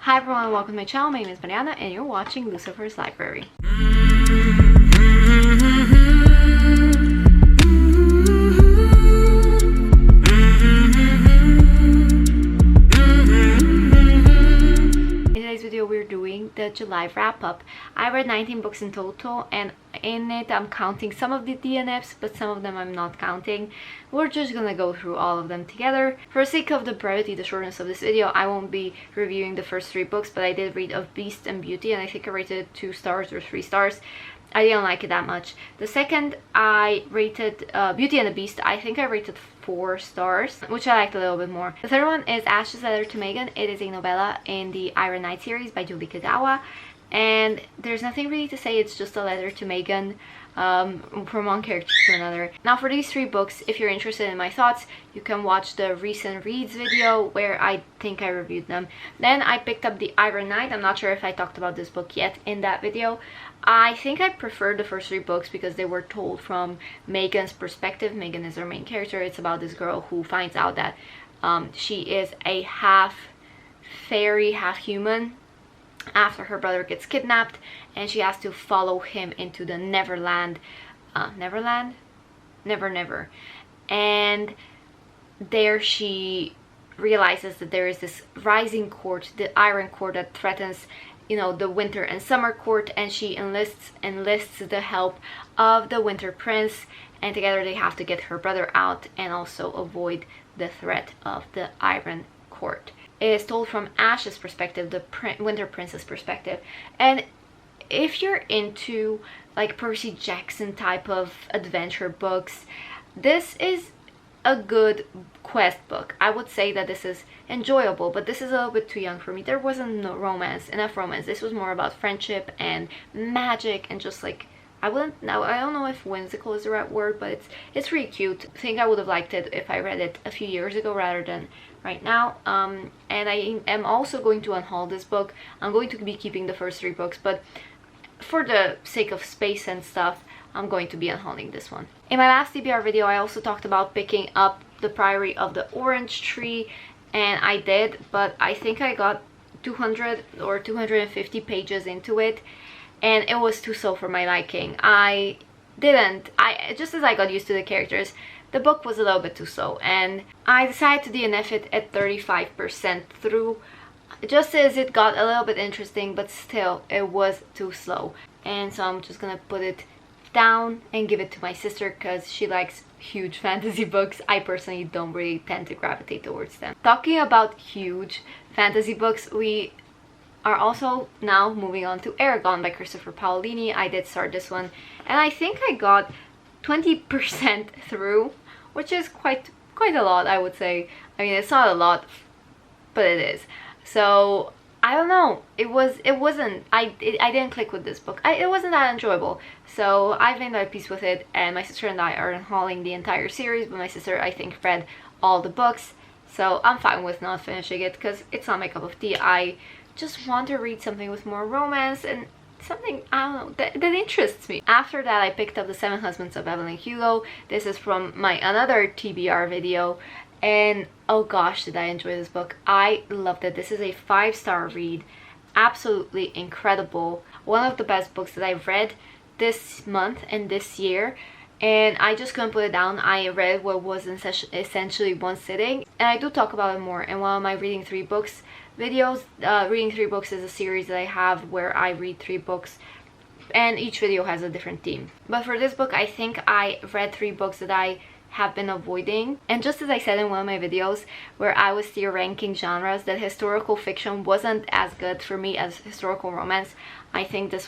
Hi everyone, welcome to my channel. My name is Mariana and you're watching Lucifer's Library. In today's video we're doing the July wrap-up. I read 19 books in total, and in it I'm counting some of the DNFs, but some of them I'm not counting. We're just gonna go through all of them together. For the sake of the brevity, the shortness of this video, I won't be reviewing the first 3 books, but I did read Of Beast and Beauty, and I think I rated it 2 stars or 3 stars. I didn't like it that much. The second I rated Beauty and the Beast. I think I rated 4 stars, which I liked a little bit more. The third one is Ash's Letter to Megan. It is a novella in the Iron Knight series by Julie Kagawa, and there's nothing really to say. It's just a letter to Megan from one character to another. Now for these 3 books, if you're interested in my thoughts, you can watch the recent reads video where I think I reviewed them. Then I picked up the Iron Knight. I'm not sure if I talked about this book yet in that video. I think I preferred the first 3 books because they were told from Megan's perspective. Megan is our main character. It's about this girl who finds out that she is a half fairy, half human after her brother gets kidnapped, and she has to follow him into the Neverland, Never Never, and there she realizes that there is this rising court, the Iron Court, that threatens, you know, the Winter and Summer Court, and she enlists the help of the Winter Prince, and together they have to get her brother out and also avoid the threat of the Iron Court. It is told from Ash's perspective, the Winter Prince's perspective. And if you're into like Percy Jackson type of adventure books, this is a good quest book. I would say that this is enjoyable, but this is a little bit too young for me. There wasn't enough romance. This was more about friendship and magic, and just like, I don't know if whimsical is the right word, but it's really cute. I think I would have liked it if I read it a few years ago rather than right now. And I am also going to unhaul this book. I'm going to be keeping the first 3 books, but for the sake of space and stuff, I'm going to be unhauling this one. In my last TBR video, I also talked about picking up The Priory of the Orange Tree, and I did, but I think I got 200 or 250 pages into it, and it was too slow for my liking. Just as I got used to the characters, the book was a little bit too slow, and I decided to DNF it at 35% through, just as it got a little bit interesting, but still it was too slow. And so I'm just gonna put it down and give it to my sister because she likes huge fantasy books. I personally don't really tend to gravitate towards them. Talking about huge fantasy books, we are also now moving on to Eragon by Christopher Paolini. I did start this one, and I think I got 20% through, which is quite a lot, I would say. I mean, it's not a lot, but it is. So I don't know, I didn't click with this book. It wasn't that enjoyable, so I've made my peace with it, and my sister and I are unhauling the entire series, but my sister, I think, read all the books, so I'm fine with not finishing it because it's not my cup of tea. I just want to read something with more romance and something, I don't know, that interests me. After that, I picked up The 7 Husbands of Evelyn Hugo. This is from my another TBR video, and oh gosh, did I enjoy this book. I loved it. This is a 5-star read. Absolutely incredible. One of the best books that I've read this month and this year, and I just couldn't put it down. I read what was essentially one sitting, and I do talk about it more in one of my reading 3 books videos. Reading 3 books is a series that I have where I read 3 books, and each video has a different theme. But for this book, I think I read 3 books that I have been avoiding. And just as I said in one of my videos where I was still ranking genres, that historical fiction wasn't as good for me as historical romance, I think this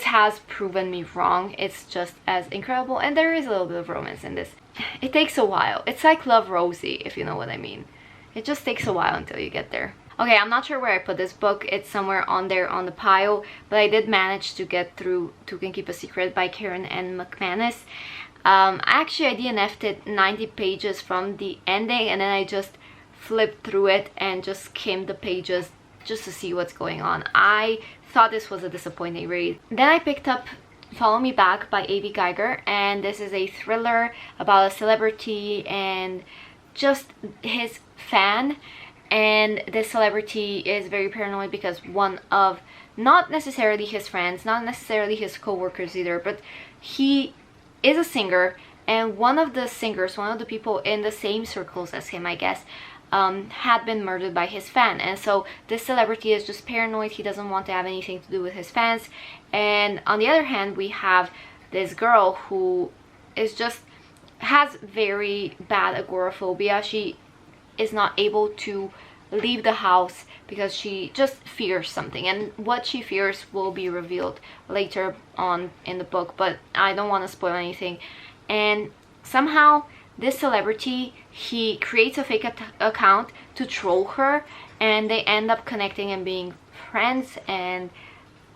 has proven me wrong. It's just as incredible, and there is a little bit of romance in this. It takes a while. It's like Love, Rosie, if you know what I mean. It just takes a while until you get there. Okay, I'm not sure where I put this book. It's somewhere on there on the pile, but I did manage to get through Two Can Keep a Secret by Karen N. McManus. Actually, I DNF'd it 90 pages from the ending, and then I just flipped through it and just skimmed the pages just to see what's going on. I thought this was a disappointing read. Then I picked up Follow Me Back by A.V. Geiger, and this is a thriller about a celebrity and just his fan and this celebrity is very paranoid because one of, not necessarily his friends, not necessarily his co-workers either, but he is a singer, and one of the singers, one of the people in the same circles as him, I guess, had been murdered by his fan. And so this celebrity is just paranoid. He doesn't want to have anything to do with his fans. And on the other hand, we have this girl who is just has very bad agoraphobia. She is not able to leave the house because she just fears something, and what she fears will be revealed later on in the book, but I don't want to spoil anything. And somehow this celebrity, he creates a fake account to troll her, and they end up connecting and being friends, and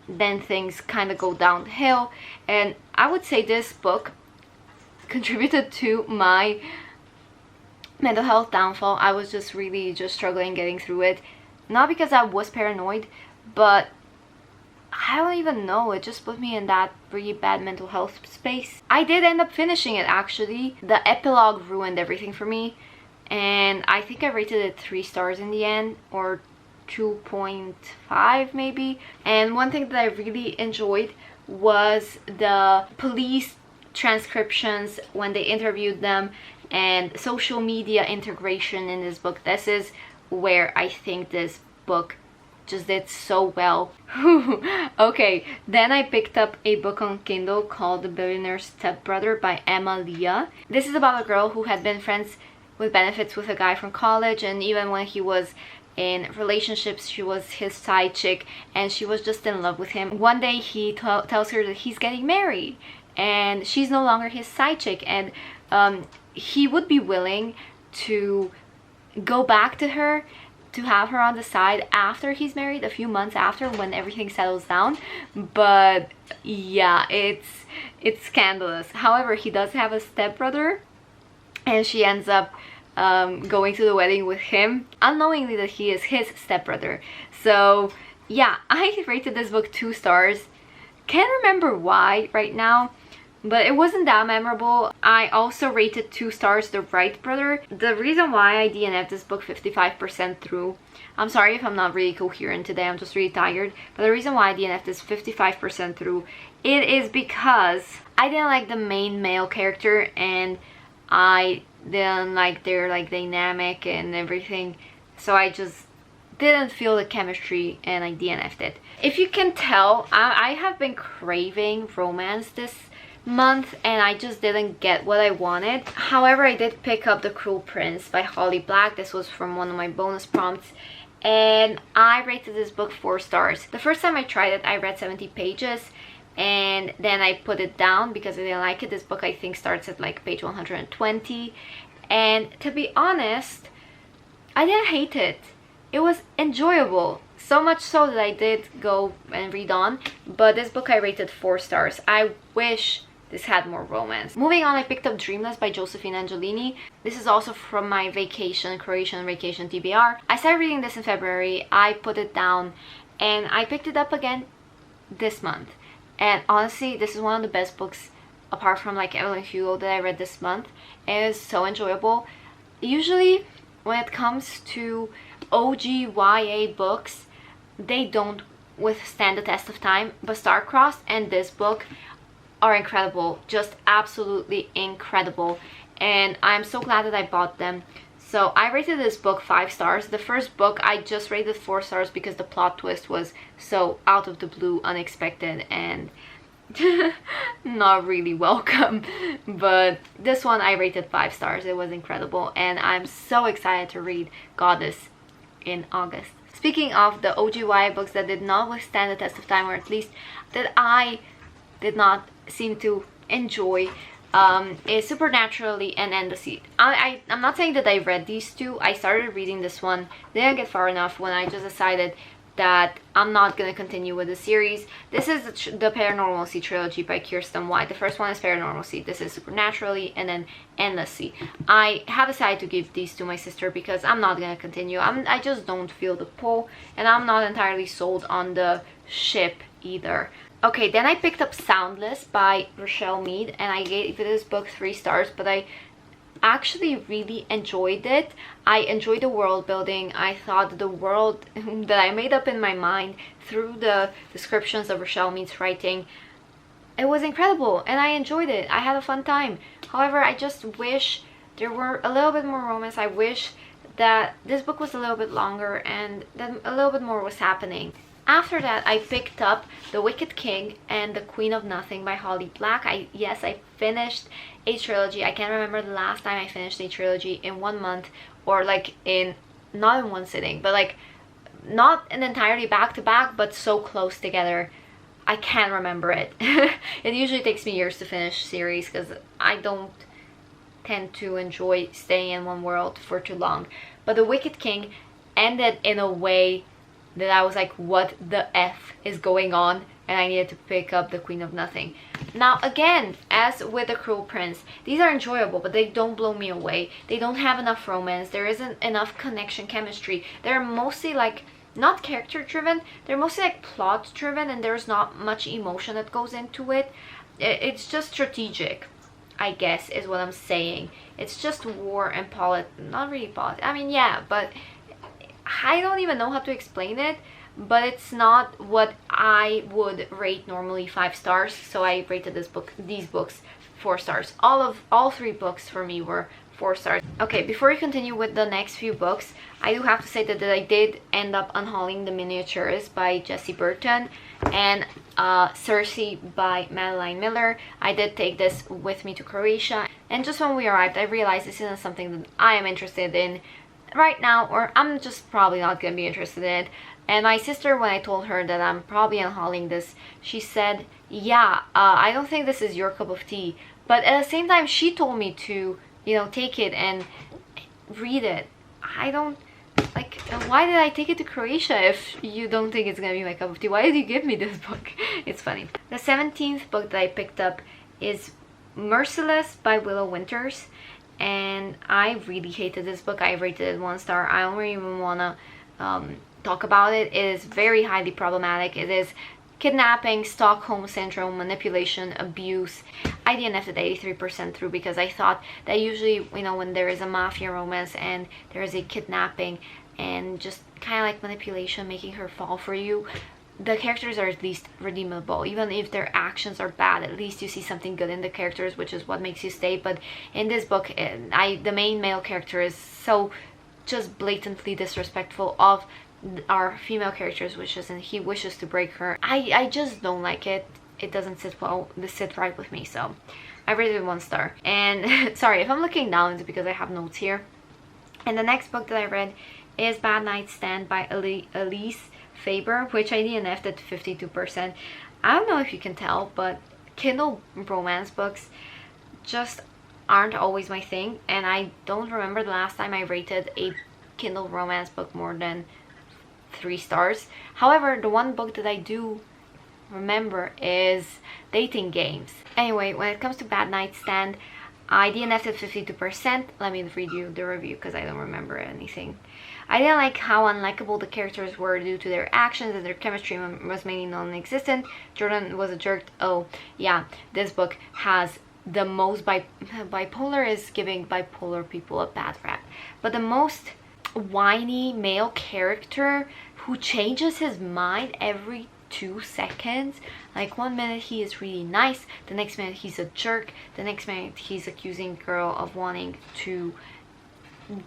then things kind of go downhill. And I would say this book contributed to my mental health downfall. I was just really just struggling getting through it, not because I was paranoid, but I don't even know, it just put me in that really bad mental health space. I did end up finishing it actually. The epilogue ruined everything for me, and I think I rated it 3 stars in the end, or 2.5 maybe. And one thing that I really enjoyed was the police transcriptions when they interviewed them, and social media integration in this book. This is where I think this book just did so well. Okay, then I picked up a book on Kindle called The Billionaire Stepbrother by Emma Leah. This is about a girl who had been friends with benefits with a guy from college, and even when he was in relationships, she was his side chick, and she was just in love with him. One day he tells her that he's getting married, and she's no longer his side chick, and he would be willing to go back to her, to have her on the side after he's married, a few months after, when everything settles down. But yeah, it's scandalous. However, he does have a stepbrother, and she ends up going to the wedding with him, unknowingly that he is his stepbrother. So yeah, I rated this book 2 stars. Can't remember why right now, but it wasn't that memorable. I also rated 2 stars The Wright Brother. The reason why I DNF'd this book 55% through, I'm sorry if I'm not really coherent today, I'm just really tired, but the reason why I DNF'd this 55% through, it is because I didn't like the main male character, and I didn't like their dynamic and everything, so I just didn't feel the chemistry, and I DNF'd it. If you can tell, I have been craving romance this month, and I just didn't get what I wanted. However, I did pick up The Cruel Prince by Holly Black. This was from one of my bonus prompts, and I rated this book 4 stars. The first time I tried it, I read 70 pages, and then I put it down because I didn't like it. This book, I think, starts at like page 120, and to be honest, I didn't hate it. It was enjoyable, so much so that I did go and read on, but this book I rated 4 stars. I wish this had more romance. Moving on, I picked up Dreamless by Josephine Angelini. This is also from my vacation, Croatian vacation TBR. I started reading this in February, I put it down, and I picked it up again this month. And honestly, this is one of the best books, apart from like Evelyn Hugo, that I read this month. It is so enjoyable. Usually, when it comes to OG YA books, they don't withstand the test of time, but Starcrossed and this book are incredible, just absolutely incredible, and I'm so glad that I bought them. So I rated this book 5 stars. The first book I just rated 4 stars because the plot twist was so out of the blue, unexpected, and not really welcome. But this one I rated 5 stars. It was incredible, and I'm so excited to read Goddess in August. Speaking of the OGY books that did not withstand the test of time, or at least that I did not seem to enjoy, is Supernaturally and End the Seed. I'm not saying that I read these two. I started reading this one, didn't get far enough when I just decided that I'm not going to continue with the series. This is the Paranormalcy trilogy by Kirsten White. The first one is Paranormalcy, this is Supernaturally, and then Endlessly. I have decided to give these to my sister because I'm not going to continue. I just don't feel the pull, and I'm not entirely sold on the ship either. Okay, then I picked up Soundless by Rochelle Mead, and I gave this book 3 stars, but I actually really enjoyed it. I enjoyed the world building. I thought the world that I made up in my mind through the descriptions of Richelle Mead's writing, it was incredible and I enjoyed it. I had a fun time. However, I just wish there were a little bit more romance. I wish that this book was a little bit longer and that a little bit more was happening. After that, I picked up The Wicked King and The Queen of Nothing by Holly Black. Yes, I finished a trilogy. I can't remember the last time I finished a trilogy in 1 month, or like not in one sitting, but like not an entirely back to back, but so close together. I can't remember it. It usually takes me years to finish series because I don't tend to enjoy staying in one world for too long. But The Wicked King ended in a way that I was like, what the F is going on? And I needed to pick up The Queen of Nothing. Now again, as with The Cruel Prince, these are enjoyable, but they don't blow me away. They don't have enough romance. There isn't enough connection, chemistry. They're mostly like, not character driven, they're mostly like plot driven, and there's not much emotion that goes into it. It's just strategic, I guess, is what I'm saying. It's just war and not really I mean, yeah, but I don't even know how to explain it, but it's not what I would rate normally 5 stars. So I rated these books 4 stars. All 3 books for me were 4 stars. Okay, before we continue with the next few books, I do have to say that I did end up unhauling The Miniatures by Jessie Burton and Circe by Madeline Miller. I did take this with me to Croatia, and just when we arrived, I realized this isn't something that I am interested in right now, or I'm just probably not gonna be interested in it. And my sister, when I told her that I'm probably unhauling this, she said, yeah, I don't think this is your cup of tea. But at the same time, she told me to, you know, take it and read it. I don't, like, why did I take it to Croatia if you don't think it's gonna be my cup of tea? Why did you give me this book? It's funny. The 17th book that I picked up is Merciless by Willow Winters. And I really hated this book. I rated it 1 star. I don't even want to talk about it. It is very highly problematic. It is kidnapping, Stockholm Syndrome, manipulation, abuse. I DNF'd it 83% through because I thought that usually, you know, when there is a mafia romance and there is a kidnapping and just kind of like manipulation, making her fall for you, the characters are at least redeemable. Even if their actions are bad, at least you see something good in the characters, which is what makes you stay. But in this book, the main male character is so just blatantly disrespectful of our female characters' wishes, and he wishes to break her. I just don't like it. It doesn't sit right with me, so I rated it 1 star. And sorry if I'm looking down, it's because I have notes here. And the next book that I read is Bad Night Stand by Elise Faber, which I DNF'd at 52%. I don't know if you can tell, but Kindle romance books just aren't always my thing, and I don't remember the last time I rated a Kindle romance book more than 3 stars. However, the one book that I do remember is Dating Games. Anyway, when it comes to Bad Night Stand, I DNF'd at 52%. Let me read you the review because I don't remember anything. I didn't like how unlikable the characters were due to their actions, and their chemistry was mainly non-existent. Jordan was a jerk. Oh, yeah, this book has the most bipolar is giving bipolar people a bad rap. But the most whiny male character who changes his mind every 2 seconds. Like 1 minute he is really nice, the next minute he's a jerk, the next minute he's accusing girl of wanting to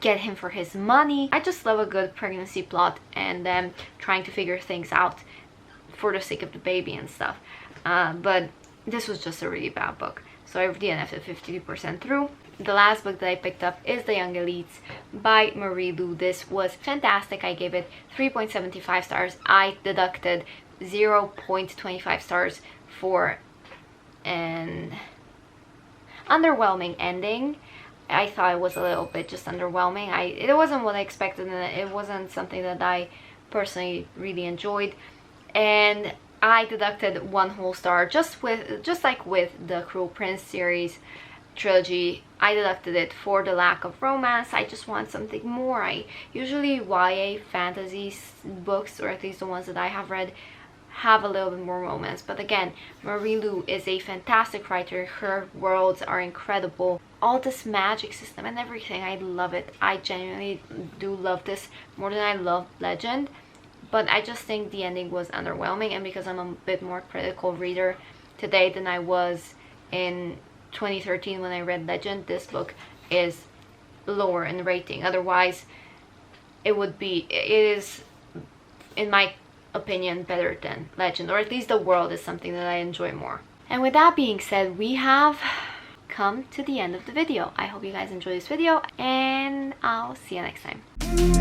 get him for his money. I just love a good pregnancy plot and them trying to figure things out for the sake of the baby and stuff. But this was just a really bad book, so I DNF'd at 52% through. The last book that I picked up is The Young Elites by Marie Lu. This was fantastic. I gave it 3.75 stars. I deducted 0.25 stars for an underwhelming ending. I thought it was a little bit just underwhelming. It wasn't what I expected, and it wasn't something that I personally really enjoyed. And I deducted 1 whole star, just like with the Cruel Prince series trilogy. I deducted it for the lack of romance. I just want something more. Usually YA fantasy books, or at least the ones that I have read, have a little bit more romance. But again, Marie Lu is a fantastic writer. Her worlds are incredible. All this magic system and everything, I love it. I genuinely do love this more than I love Legend. But I just think the ending was underwhelming, and because I'm a bit more critical reader today than I was in 2013 when I read Legend, this book is lower in rating. Otherwise, it is, in my opinion, better than Legend, or at least the world is something that I enjoy more. And with that being said, we have come to the end of the video. I hope you guys enjoy this video, and I'll see you next time.